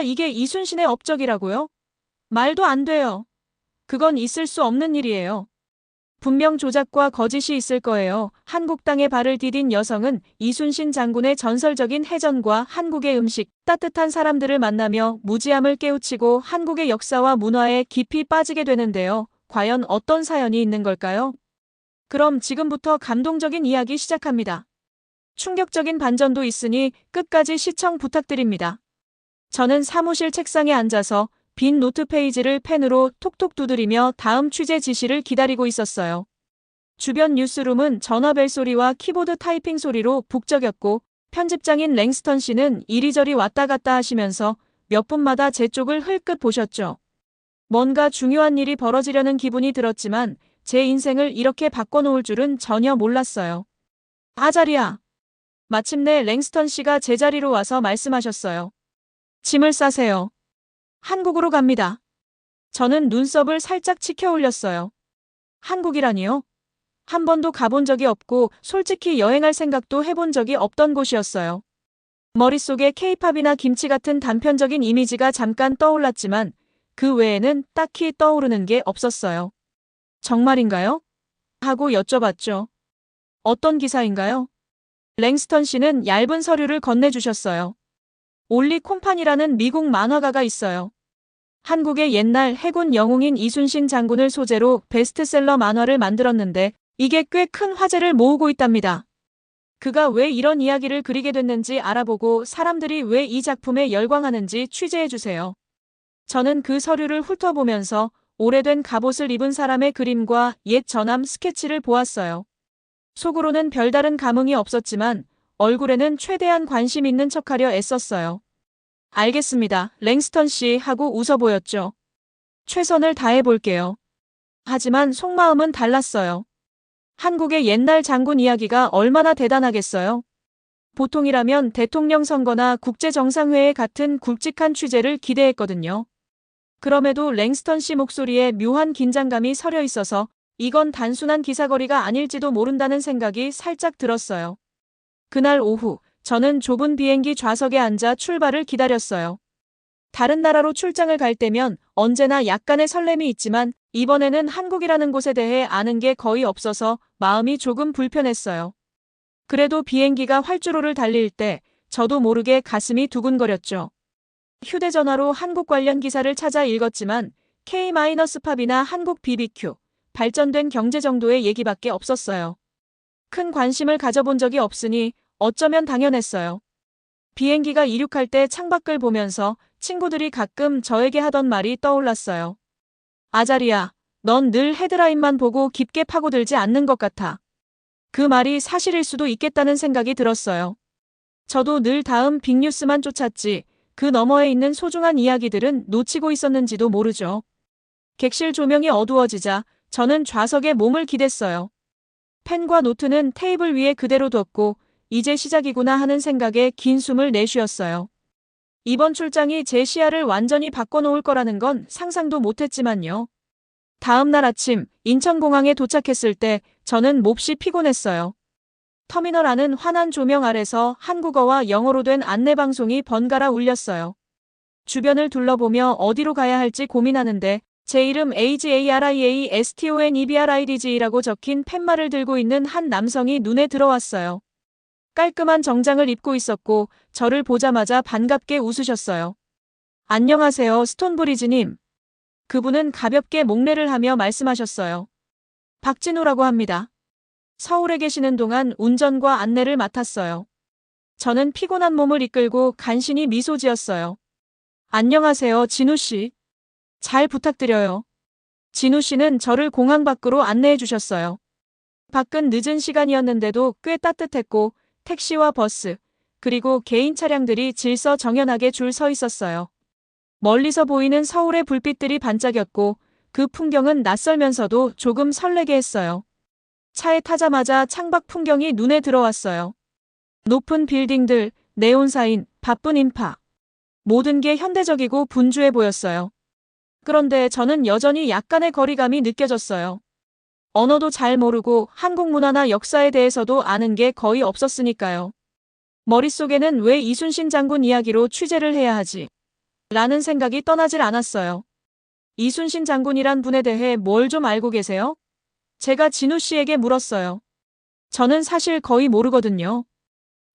이게 이순신의 업적이라고요? 말도 안 돼요. 그건 있을 수 없는 일이에요. 분명 조작과 거짓이 있을 거예요. 한국 땅에 발을 디딘 여성은 이순신 장군의 전설적인 해전과 한국의 음식, 따뜻한 사람들을 만나며 무지함을 깨우치고 한국의 역사와 문화에 깊이 빠지게 되는데요. 과연 어떤 사연이 있는 걸까요? 그럼 지금부터 감동적인 이야기 시작합니다. 충격적인 반전도 있으니 끝까지 시청 부탁드립니다. 저는 사무실 책상에 앉아서 빈 노트 페이지를 펜으로 톡톡 두드리며 다음 취재 지시를 기다리고 있었어요. 주변 뉴스룸은 전화벨 소리와 키보드 타이핑 소리로 북적였고 편집장인 랭스턴 씨는 이리저리 왔다 갔다 하시면서 몇 분마다 제 쪽을 흘끗 보셨죠. 뭔가 중요한 일이 벌어지려는 기분이 들었지만 제 인생을 이렇게 바꿔놓을 줄은 전혀 몰랐어요. 아자리야. 마침내 랭스턴 씨가 제 자리로 와서 말씀하셨어요. 짐을 싸세요. 한국으로 갑니다. 저는 눈썹을 살짝 치켜 올렸어요. 한국이라니요? 한 번도 가본 적이 없고 솔직히 여행할 생각도 해본 적이 없던 곳이었어요. 머릿속에 케이팝이나 김치 같은 단편적인 이미지가 잠깐 떠올랐지만 그 외에는 딱히 떠오르는 게 없었어요. 정말인가요? 하고 여쭤봤죠. 어떤 기사인가요? 랭스턴 씨는 얇은 서류를 건네주셨어요. 올리 콤판이라는 미국 만화가가 있어요. 한국의 옛날 해군 영웅인 이순신 장군을 소재로 베스트셀러 만화를 만들었는데 이게 꽤 큰 화제를 모으고 있답니다. 그가 왜 이런 이야기를 그리게 됐는지 알아보고 사람들이 왜 이 작품에 열광하는지 취재해주세요. 저는 그 서류를 훑어보면서 오래된 갑옷을 입은 사람의 그림과 옛 전함 스케치를 보았어요. 속으로는 별다른 감흥이 없었지만 얼굴에는 최대한 관심 있는 척하려 애썼어요. 알겠습니다. 랭스턴 씨 하고 웃어 보였죠. 최선을 다해볼게요. 하지만 속마음은 달랐어요. 한국의 옛날 장군 이야기가 얼마나 대단하겠어요? 보통이라면 대통령 선거나 국제정상회의 같은 굵직한 취재를 기대했거든요. 그럼에도 랭스턴 씨 목소리에 묘한 긴장감이 서려 있어서 이건 단순한 기사거리가 아닐지도 모른다는 생각이 살짝 들었어요. 그날 오후, 저는 좁은 비행기 좌석에 앉아 출발을 기다렸어요. 다른 나라로 출장을 갈 때면 언제나 약간의 설렘이 있지만 이번에는 한국이라는 곳에 대해 아는 게 거의 없어서 마음이 조금 불편했어요. 그래도 비행기가 활주로를 달릴 때 저도 모르게 가슴이 두근거렸죠. 휴대전화로 한국 관련 기사를 찾아 읽었지만 K-팝이나 한국 BBQ, 발전된 경제 정도의 얘기밖에 없었어요. 큰 관심을 가져본 적이 없으니 어쩌면 당연했어요. 비행기가 이륙할 때 창밖을 보면서 친구들이 가끔 저에게 하던 말이 떠올랐어요. 아자리야, 넌 늘 헤드라인만 보고 깊게 파고들지 않는 것 같아. 그 말이 사실일 수도 있겠다는 생각이 들었어요. 저도 늘 다음 빅뉴스만 쫓았지 그 너머에 있는 소중한 이야기들은 놓치고 있었는지도 모르죠. 객실 조명이 어두워지자 저는 좌석에 몸을 기댔어요. 펜과 노트는 테이블 위에 그대로 뒀고 이제 시작이구나 하는 생각에 긴 숨을 내쉬었어요. 이번 출장이 제 시야를 완전히 바꿔놓을 거라는 건 상상도 못했지만요. 다음 날 아침 인천공항에 도착했을 때 저는 몹시 피곤했어요. 터미널 안은 환한 조명 아래서 한국어와 영어로 된 안내방송이 번갈아 울렸어요. 주변을 둘러보며 어디로 가야 할지 고민하는데 제 이름 HARIASTONEBRIDG라고 적힌 팻말을 들고 있는 한 남성이 눈에 들어왔어요. 깔끔한 정장을 입고 있었고 저를 보자마자 반갑게 웃으셨어요. 안녕하세요, 스톤브리지님. 그분은 가볍게 목례를 하며 말씀하셨어요. 박진우라고 합니다. 서울에 계시는 동안 운전과 안내를 맡았어요. 저는 피곤한 몸을 이끌고 간신히 미소 지었어요. 안녕하세요, 진우 씨. 잘 부탁드려요. 진우 씨는 저를 공항 밖으로 안내해 주셨어요. 밖은 늦은 시간이었는데도 꽤 따뜻했고 택시와 버스, 그리고 개인 차량들이 질서정연하게 줄 서 있었어요. 멀리서 보이는 서울의 불빛들이 반짝였고 그 풍경은 낯설면서도 조금 설레게 했어요. 차에 타자마자 창밖 풍경이 눈에 들어왔어요. 높은 빌딩들, 네온사인, 바쁜 인파. 모든 게 현대적이고 분주해 보였어요. 그런데 저는 여전히 약간의 거리감이 느껴졌어요. 언어도 잘 모르고 한국 문화나 역사에 대해서도 아는 게 거의 없었으니까요. 머릿속에는 왜 이순신 장군 이야기로 취재를 해야 하지? 라는 생각이 떠나질 않았어요. 이순신 장군이란 분에 대해 뭘 좀 알고 계세요? 제가 진우 씨에게 물었어요. 저는 사실 거의 모르거든요.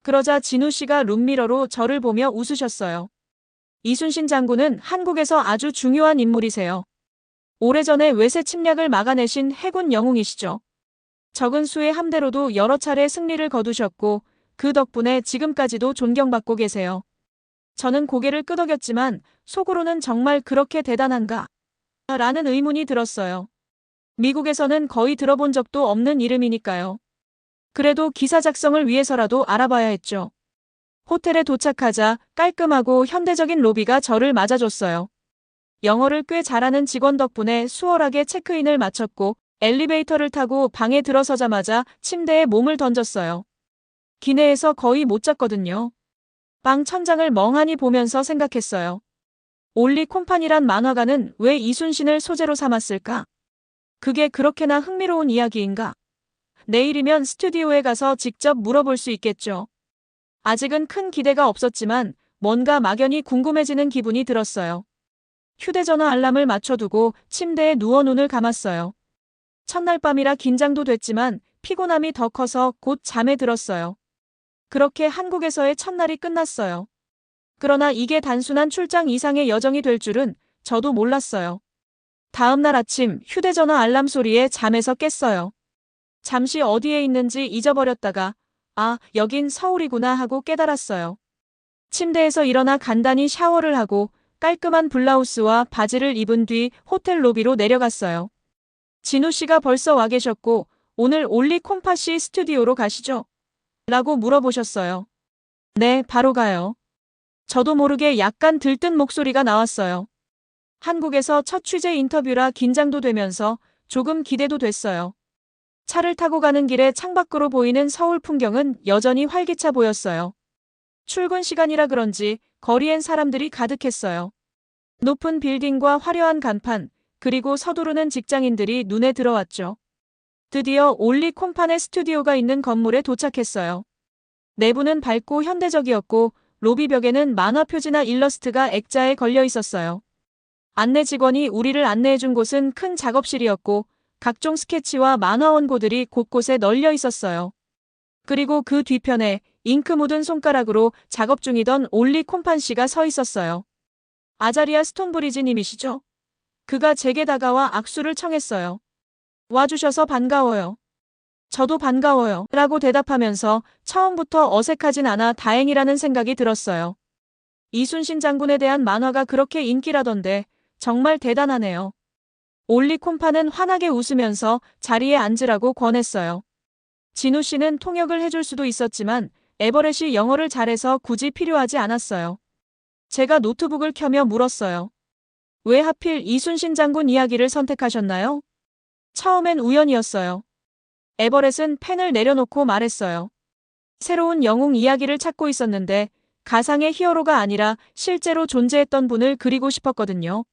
그러자 진우 씨가 룸미러로 저를 보며 웃으셨어요. 이순신 장군은 한국에서 아주 중요한 인물이세요. 오래전에 외세 침략을 막아내신 해군 영웅이시죠. 적은 수의 함대로도 여러 차례 승리를 거두셨고 그 덕분에 지금까지도 존경받고 계세요. 저는 고개를 끄덕였지만 속으로는 정말 그렇게 대단한가? 라는 의문이 들었어요. 미국에서는 거의 들어본 적도 없는 이름이니까요. 그래도 기사 작성을 위해서라도 알아봐야 했죠. 호텔에 도착하자 깔끔하고 현대적인 로비가 저를 맞아줬어요. 영어를 꽤 잘하는 직원 덕분에 수월하게 체크인을 마쳤고 엘리베이터를 타고 방에 들어서자마자 침대에 몸을 던졌어요. 기내에서 거의 못 잤거든요. 방 천장을 멍하니 보면서 생각했어요. 올리 콤판이란 만화가는 왜 이순신을 소재로 삼았을까? 그게 그렇게나 흥미로운 이야기인가? 내일이면 스튜디오에 가서 직접 물어볼 수 있겠죠. 아직은 큰 기대가 없었지만 뭔가 막연히 궁금해지는 기분이 들었어요. 휴대전화 알람을 맞춰두고 침대에 누워 눈을 감았어요. 첫날 밤이라 긴장도 됐지만 피곤함이 더 커서 곧 잠에 들었어요. 그렇게 한국에서의 첫날이 끝났어요. 그러나 이게 단순한 출장 이상의 여정이 될 줄은 저도 몰랐어요. 다음 날 아침 휴대전화 알람 소리에 잠에서 깼어요. 잠시 어디에 있는지 잊어버렸다가 아, 여긴 서울이구나 하고 깨달았어요. 침대에서 일어나 간단히 샤워를 하고 깔끔한 블라우스와 바지를 입은 뒤 호텔 로비로 내려갔어요. 진우 씨가 벌써 와 계셨고 오늘 올리 콤파씨 스튜디오로 가시죠? 라고 물어보셨어요. 네, 바로 가요. 저도 모르게 약간 들뜬 목소리가 나왔어요. 한국에서 첫 취재 인터뷰라 긴장도 되면서 조금 기대도 됐어요. 차를 타고 가는 길에 창밖으로 보이는 서울 풍경은 여전히 활기차 보였어요. 출근 시간이라 그런지 거리엔 사람들이 가득했어요. 높은 빌딩과 화려한 간판, 그리고 서두르는 직장인들이 눈에 들어왔죠. 드디어 올리 콤판의 스튜디오가 있는 건물에 도착했어요. 내부는 밝고 현대적이었고 로비 벽에는 만화 표지나 일러스트가 액자에 걸려 있었어요. 안내 직원이 우리를 안내해준 곳은 큰 작업실이었고 각종 스케치와 만화 원고들이 곳곳에 널려 있었어요. 그리고 그 뒤편에 잉크 묻은 손가락으로 작업 중이던 올리 콤판 씨가 서 있었어요. 아자리아 스톤브리지 님이시죠? 그가 제게 다가와 악수를 청했어요. 와주셔서 반가워요. 저도 반가워요. 라고 대답하면서 처음부터 어색하진 않아 다행이라는 생각이 들었어요. 이순신 장군에 대한 만화가 그렇게 인기라던데 정말 대단하네요. 올리 콤파는 환하게 웃으면서 자리에 앉으라고 권했어요. 진우 씨는 통역을 해줄 수도 있었지만 에버렛이 영어를 잘해서 굳이 필요하지 않았어요. 제가 노트북을 켜며 물었어요. 왜 하필 이순신 장군 이야기를 선택하셨나요? 처음엔 우연이었어요. 에버렛은 펜을 내려놓고 말했어요. 새로운 영웅 이야기를 찾고 있었는데 가상의 히어로가 아니라 실제로 존재했던 분을 그리고 싶었거든요.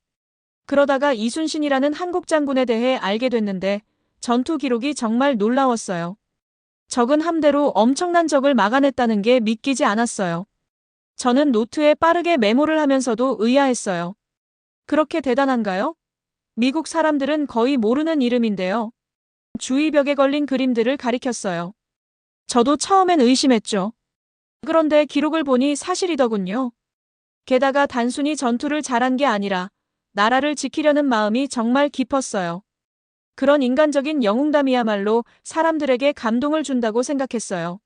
그러다가 이순신이라는 한국 장군에 대해 알게 됐는데 전투 기록이 정말 놀라웠어요. 적은 함대로 엄청난 적을 막아냈다는 게 믿기지 않았어요. 저는 노트에 빠르게 메모를 하면서도 의아했어요. 그렇게 대단한가요? 미국 사람들은 거의 모르는 이름인데요. 주위 벽에 걸린 그림들을 가리켰어요. 저도 처음엔 의심했죠. 그런데 기록을 보니 사실이더군요. 게다가 단순히 전투를 잘한 게 아니라 나라를 지키려는 마음이 정말 깊었어요. 그런 인간적인 영웅담이야말로 사람들에게 감동을 준다고 생각했어요.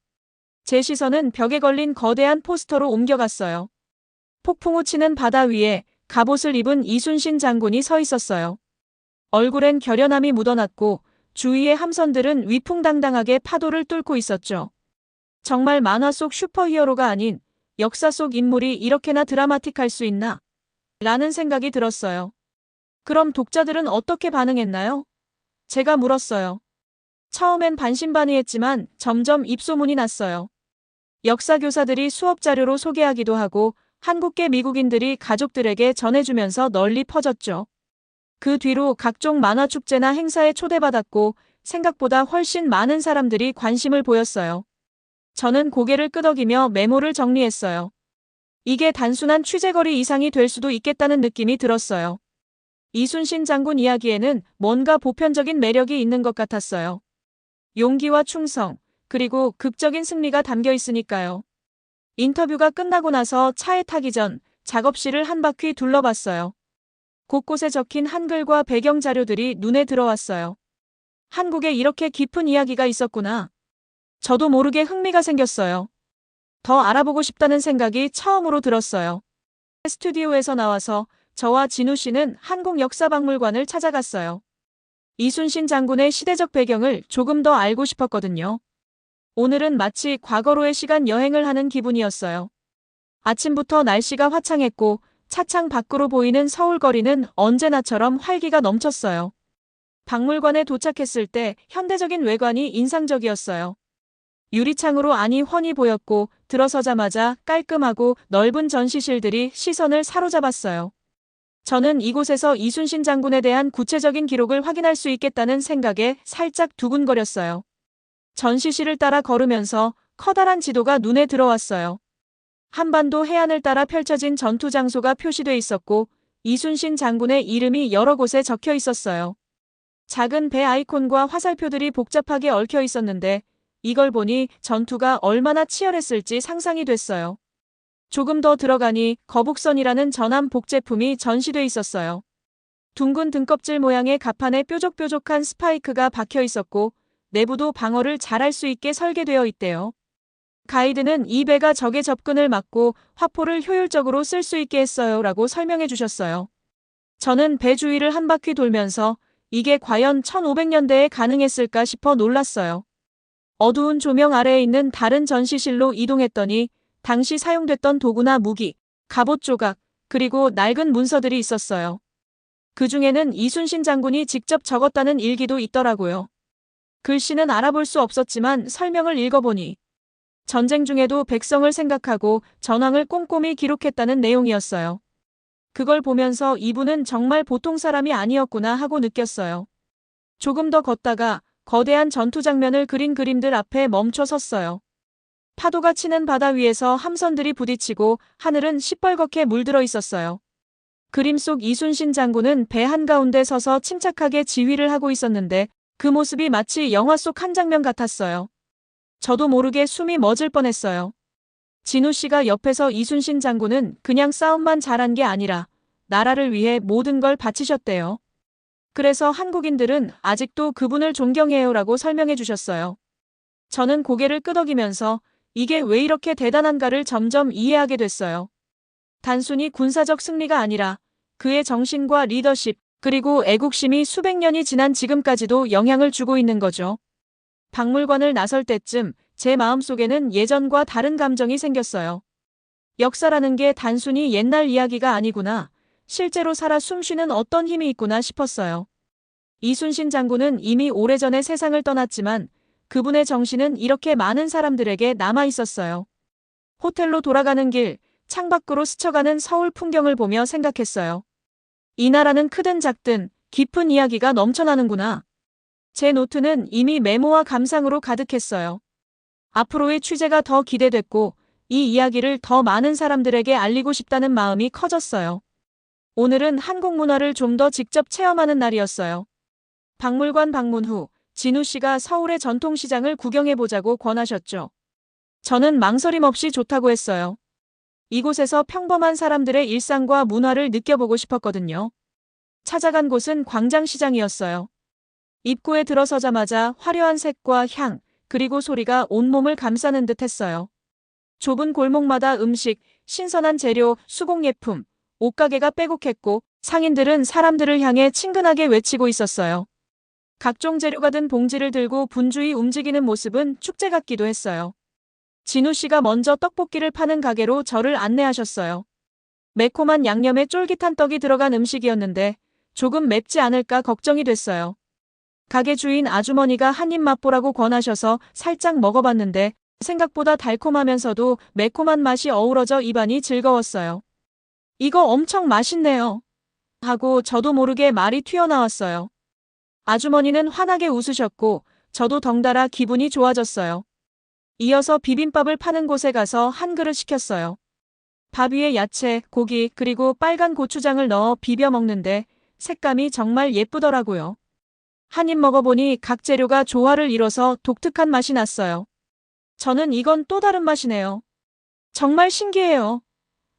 제 시선은 벽에 걸린 거대한 포스터로 옮겨갔어요. 폭풍우 치는 바다 위에 갑옷을 입은 이순신 장군이 서 있었어요. 얼굴엔 결연함이 묻어났고 주위의 함선들은 위풍당당하게 파도를 뚫고 있었죠. 정말 만화 속 슈퍼히어로가 아닌 역사 속 인물이 이렇게나 드라마틱할 수 있나? 라는 생각이 들었어요. 그럼 독자들은 어떻게 반응했나요? 제가 물었어요. 처음엔 반신반의했지만 점점 입소문이 났어요. 역사 교사들이 수업 자료로 소개하기도 하고 한국계 미국인들이 가족들에게 전해주면서 널리 퍼졌죠. 그 뒤로 각종 만화 축제나 행사에 초대받았고 생각보다 훨씬 많은 사람들이 관심을 보였어요. 저는 고개를 끄덕이며 메모를 정리했어요. 이게 단순한 취재거리 이상이 될 수도 있겠다는 느낌이 들었어요. 이순신 장군 이야기에는 뭔가 보편적인 매력이 있는 것 같았어요. 용기와 충성, 그리고 극적인 승리가 담겨 있으니까요. 인터뷰가 끝나고 나서 차에 타기 전 작업실을 한 바퀴 둘러봤어요. 곳곳에 적힌 한글과 배경 자료들이 눈에 들어왔어요. 한국에 이렇게 깊은 이야기가 있었구나. 저도 모르게 흥미가 생겼어요. 더 알아보고 싶다는 생각이 처음으로 들었어요. 스튜디오에서 나와서 저와 진우 씨는 한국역사박물관을 찾아갔어요. 이순신 장군의 시대적 배경을 조금 더 알고 싶었거든요. 오늘은 마치 과거로의 시간 여행을 하는 기분이었어요. 아침부터 날씨가 화창했고 차창 밖으로 보이는 서울 거리는 언제나처럼 활기가 넘쳤어요. 박물관에 도착했을 때 현대적인 외관이 인상적이었어요. 유리창으로 안이 훤히 보였고 들어서자마자 깔끔하고 넓은 전시실들이 시선을 사로잡았어요. 저는 이곳에서 이순신 장군에 대한 구체적인 기록을 확인할 수 있겠다는 생각에 살짝 두근거렸어요. 전시실을 따라 걸으면서 커다란 지도가 눈에 들어왔어요. 한반도 해안을 따라 펼쳐진 전투 장소가 표시돼 있었고 이순신 장군의 이름이 여러 곳에 적혀 있었어요. 작은 배 아이콘과 화살표들이 복잡하게 얽혀 있었는데 이걸 보니 전투가 얼마나 치열했을지 상상이 됐어요. 조금 더 들어가니 거북선이라는 전함 복제품이 전시돼 있었어요. 둥근 등껍질 모양의 갑판에 뾰족뾰족한 스파이크가 박혀 있었고 내부도 방어를 잘할 수 있게 설계되어 있대요. 가이드는 이 배가 적의 접근을 막고 화포를 효율적으로 쓸 수 있게 했어요 라고 설명해 주셨어요. 저는 배 주위를 한 바퀴 돌면서 이게 과연 1500년대에 가능했을까 싶어 놀랐어요. 어두운 조명 아래에 있는 다른 전시실로 이동했더니 당시 사용됐던 도구나 무기, 갑옷 조각, 그리고 낡은 문서들이 있었어요. 그 중에는 이순신 장군이 직접 적었다는 일기도 있더라고요. 글씨는 알아볼 수 없었지만 설명을 읽어보니 전쟁 중에도 백성을 생각하고 전황을 꼼꼼히 기록했다는 내용이었어요. 그걸 보면서 이분은 정말 보통 사람이 아니었구나 하고 느꼈어요. 조금 더 걷다가 거대한 전투 장면을 그린 그림들 앞에 멈춰 섰어요. 파도가 치는 바다 위에서 함선들이 부딪히고 하늘은 시뻘겋게 물들어 있었어요. 그림 속 이순신 장군은 배 한가운데 서서 침착하게 지휘를 하고 있었는데 그 모습이 마치 영화 속 한 장면 같았어요. 저도 모르게 숨이 멎을 뻔했어요. 진우 씨가 옆에서 이순신 장군은 그냥 싸움만 잘한 게 아니라 나라를 위해 모든 걸 바치셨대요. 그래서 한국인들은 아직도 그분을 존경해요라고 설명해 주셨어요. 저는 고개를 끄덕이면서 이게 왜 이렇게 대단한가를 점점 이해하게 됐어요. 단순히 군사적 승리가 아니라 그의 정신과 리더십, 그리고 애국심이 수백 년이 지난 지금까지도 영향을 주고 있는 거죠. 박물관을 나설 때쯤 제 마음속에는 예전과 다른 감정이 생겼어요. 역사라는 게 단순히 옛날 이야기가 아니구나. 실제로 살아 숨쉬는 어떤 힘이 있구나 싶었어요. 이순신 장군은 이미 오래전에 세상을 떠났지만 그분의 정신은 이렇게 많은 사람들에게 남아 있었어요. 호텔로 돌아가는 길, 창밖으로 스쳐가는 서울 풍경을 보며 생각했어요. 이 나라는 크든 작든 깊은 이야기가 넘쳐나는구나. 제 노트는 이미 메모와 감상으로 가득했어요. 앞으로의 취재가 더 기대됐고 이 이야기를 더 많은 사람들에게 알리고 싶다는 마음이 커졌어요. 오늘은 한국 문화를 좀 더 직접 체험하는 날이었어요. 박물관 방문 후 진우 씨가 서울의 전통시장을 구경해보자고 권하셨죠. 저는 망설임 없이 좋다고 했어요. 이곳에서 평범한 사람들의 일상과 문화를 느껴보고 싶었거든요. 찾아간 곳은 광장시장이었어요. 입구에 들어서자마자 화려한 색과 향, 그리고 소리가 온몸을 감싸는 듯 했어요. 좁은 골목마다 음식, 신선한 재료, 수공예품, 옷가게가 빼곡했고 상인들은 사람들을 향해 친근하게 외치고 있었어요. 각종 재료가 든 봉지를 들고 분주히 움직이는 모습은 축제 같기도 했어요. 진우 씨가 먼저 떡볶이를 파는 가게로 저를 안내하셨어요. 매콤한 양념에 쫄깃한 떡이 들어간 음식이었는데 조금 맵지 않을까 걱정이 됐어요. 가게 주인 아주머니가 한 입 맛보라고 권하셔서 살짝 먹어봤는데 생각보다 달콤하면서도 매콤한 맛이 어우러져 입안이 즐거웠어요. 이거 엄청 맛있네요. 하고 저도 모르게 말이 튀어나왔어요. 아주머니는 환하게 웃으셨고 저도 덩달아 기분이 좋아졌어요. 이어서 비빔밥을 파는 곳에 가서 한 그릇 시켰어요. 밥 위에 야채, 고기, 그리고 빨간 고추장을 넣어 비벼 먹는데 색감이 정말 예쁘더라고요. 한 입 먹어보니 각 재료가 조화를 이뤄서 독특한 맛이 났어요. 저는 이건 또 다른 맛이네요. 정말 신기해요.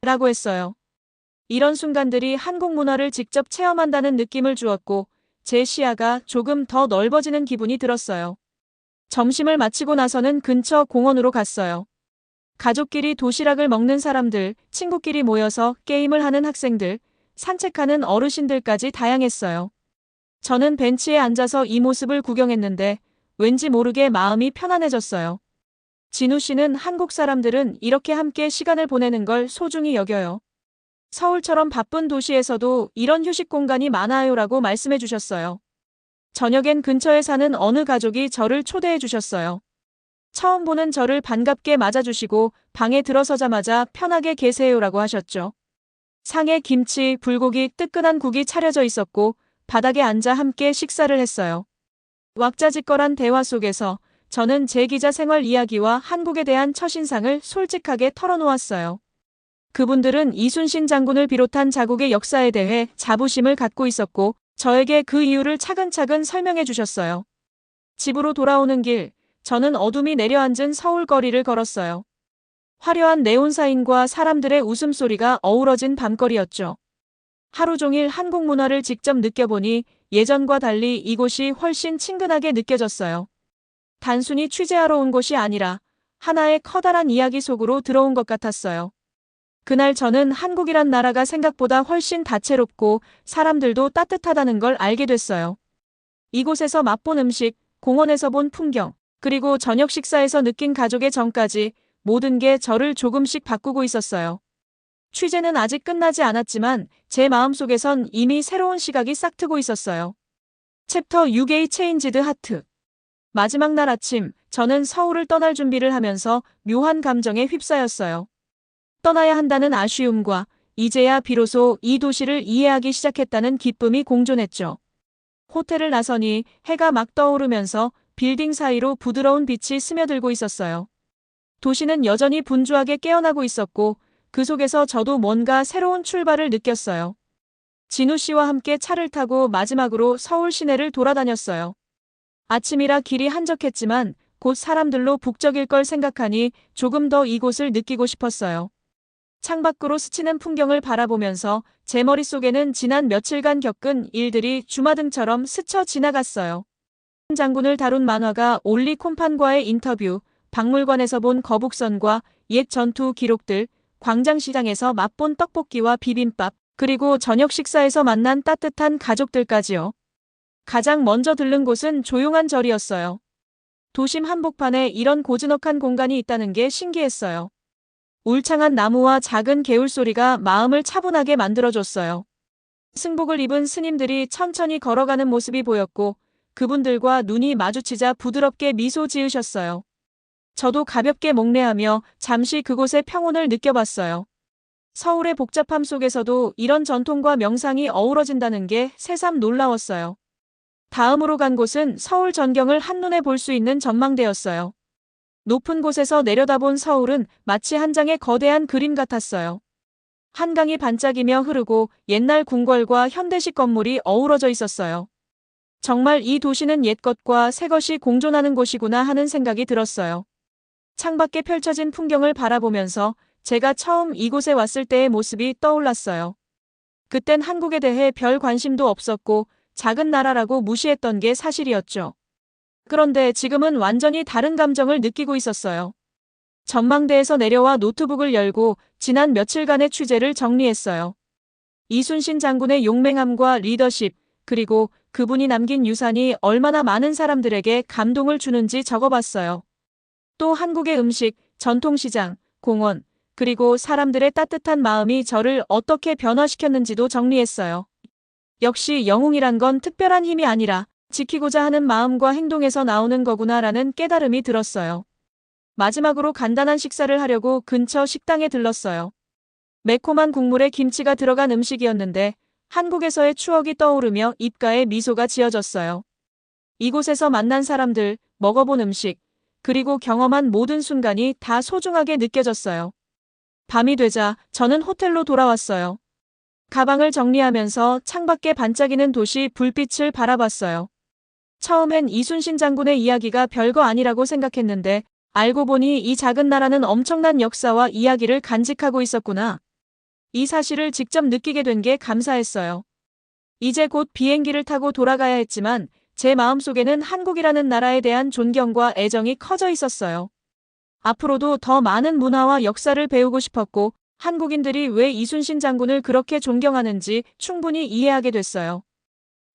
라고 했어요. 이런 순간들이 한국 문화를 직접 체험한다는 느낌을 주었고 제 시야가 조금 더 넓어지는 기분이 들었어요. 점심을 마치고 나서는 근처 공원으로 갔어요. 가족끼리 도시락을 먹는 사람들, 친구끼리 모여서 게임을 하는 학생들, 산책하는 어르신들까지 다양했어요. 저는 벤치에 앉아서 이 모습을 구경했는데 왠지 모르게 마음이 편안해졌어요. 진우 씨는 한국 사람들은 이렇게 함께 시간을 보내는 걸 소중히 여겨요. 서울처럼 바쁜 도시에서도 이런 휴식 공간이 많아요라고 말씀해 주셨어요. 저녁엔 근처에 사는 어느 가족이 저를 초대해 주셨어요. 처음 보는 저를 반갑게 맞아주시고 방에 들어서자마자 편하게 계세요라고 하셨죠. 상에 김치, 불고기, 뜨끈한 국이 차려져 있었고 바닥에 앉아 함께 식사를 했어요. 왁자지껄한 대화 속에서 저는 제 기자 생활 이야기와 한국에 대한 첫인상을 솔직하게 털어놓았어요. 그분들은 이순신 장군을 비롯한 자국의 역사에 대해 자부심을 갖고 있었고 저에게 그 이유를 차근차근 설명해 주셨어요. 집으로 돌아오는 길, 저는 어둠이 내려앉은 서울 거리를 걸었어요. 화려한 네온사인과 사람들의 웃음소리가 어우러진 밤거리였죠. 하루 종일 한국 문화를 직접 느껴보니 예전과 달리 이곳이 훨씬 친근하게 느껴졌어요. 단순히 취재하러 온 곳이 아니라 하나의 커다란 이야기 속으로 들어온 것 같았어요. 그날 저는 한국이란 나라가 생각보다 훨씬 다채롭고 사람들도 따뜻하다는 걸 알게 됐어요. 이곳에서 맛본 음식, 공원에서 본 풍경, 그리고 저녁 식사에서 느낀 가족의 정까지 모든 게 저를 조금씩 바꾸고 있었어요. 취재는 아직 끝나지 않았지만 제 마음속에선 이미 새로운 시각이 싹트고 있었어요. 챕터 6A 체인지드 하트. 마지막 날 아침, 저는 서울을 떠날 준비를 하면서 묘한 감정에 휩싸였어요. 떠나야 한다는 아쉬움과 이제야 비로소 이 도시를 이해하기 시작했다는 기쁨이 공존했죠. 호텔을 나서니 해가 막 떠오르면서 빌딩 사이로 부드러운 빛이 스며들고 있었어요. 도시는 여전히 분주하게 깨어나고 있었고 그 속에서 저도 뭔가 새로운 출발을 느꼈어요. 진우 씨와 함께 차를 타고 마지막으로 서울 시내를 돌아다녔어요. 아침이라 길이 한적했지만 곧 사람들로 북적일 걸 생각하니 조금 더 이곳을 느끼고 싶었어요. 창밖으로 스치는 풍경을 바라보면서 제 머릿속에는 지난 며칠간 겪은 일들이 주마등처럼 스쳐 지나갔어요. 장군을 다룬 만화가 올리 콤판과의 인터뷰, 박물관에서 본 거북선과 옛 전투 기록들, 광장시장에서 맛본 떡볶이와 비빔밥, 그리고 저녁 식사에서 만난 따뜻한 가족들까지요. 가장 먼저 들른 곳은 조용한 절이었어요. 도심 한복판에 이런 고즈넉한 공간이 있다는 게 신기했어요. 울창한 나무와 작은 개울 소리가 마음을 차분하게 만들어줬어요. 승복을 입은 스님들이 천천히 걸어가는 모습이 보였고 그분들과 눈이 마주치자 부드럽게 미소 지으셨어요. 저도 가볍게 목례하며 잠시 그곳의 평온을 느껴봤어요. 서울의 복잡함 속에서도 이런 전통과 명상이 어우러진다는 게 새삼 놀라웠어요. 다음으로 간 곳은 서울 전경을 한눈에 볼 수 있는 전망대였어요. 높은 곳에서 내려다본 서울은 마치 한 장의 거대한 그림 같았어요. 한강이 반짝이며 흐르고 옛날 궁궐과 현대식 건물이 어우러져 있었어요. 정말 이 도시는 옛것과 새것이 공존하는 곳이구나 하는 생각이 들었어요. 창밖에 펼쳐진 풍경을 바라보면서 제가 처음 이곳에 왔을 때의 모습이 떠올랐어요. 그땐 한국에 대해 별 관심도 없었고 작은 나라라고 무시했던 게 사실이었죠. 그런데 지금은 완전히 다른 감정을 느끼고 있었어요. 전망대에서 내려와 노트북을 열고 지난 며칠간의 취재를 정리했어요. 이순신 장군의 용맹함과 리더십, 그리고 그분이 남긴 유산이 얼마나 많은 사람들에게 감동을 주는지 적어봤어요. 또 한국의 음식, 전통시장, 공원, 그리고 사람들의 따뜻한 마음이 저를 어떻게 변화시켰는지도 정리했어요. 역시 영웅이란 건 특별한 힘이 아니라 지키고자 하는 마음과 행동에서 나오는 거구나라는 깨달음이 들었어요. 마지막으로 간단한 식사를 하려고 근처 식당에 들렀어요. 매콤한 국물에 김치가 들어간 음식이었는데 한국에서의 추억이 떠오르며 입가에 미소가 지어졌어요. 이곳에서 만난 사람들, 먹어본 음식, 그리고 경험한 모든 순간이 다 소중하게 느껴졌어요. 밤이 되자 저는 호텔로 돌아왔어요. 가방을 정리하면서 창밖에 반짝이는 도시 불빛을 바라봤어요. 처음엔 이순신 장군의 이야기가 별거 아니라고 생각했는데 알고 보니 이 작은 나라는 엄청난 역사와 이야기를 간직하고 있었구나. 이 사실을 직접 느끼게 된 게 감사했어요. 이제 곧 비행기를 타고 돌아가야 했지만 제 마음속에는 한국이라는 나라에 대한 존경과 애정이 커져 있었어요. 앞으로도 더 많은 문화와 역사를 배우고 싶었고 한국인들이 왜 이순신 장군을 그렇게 존경하는지 충분히 이해하게 됐어요.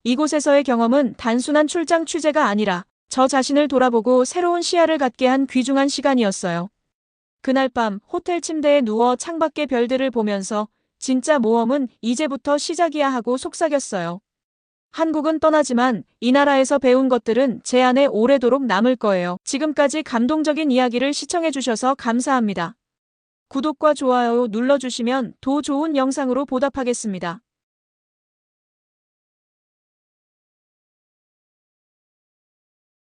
이곳에서의 경험은 단순한 출장 취재가 아니라 저 자신을 돌아보고 새로운 시야를 갖게 한 귀중한 시간이었어요. 그날 밤 호텔 침대에 누워 창밖의 별들을 보면서 진짜 모험은 이제부터 시작이야 하고 속삭였어요. 한국은 떠나지만 이 나라에서 배운 것들은 제 안에 오래도록 남을 거예요. 지금까지 감동적인 이야기를 시청해주셔서 감사합니다. 구독과 좋아요 눌러주시면 더 좋은 영상으로 보답하겠습니다.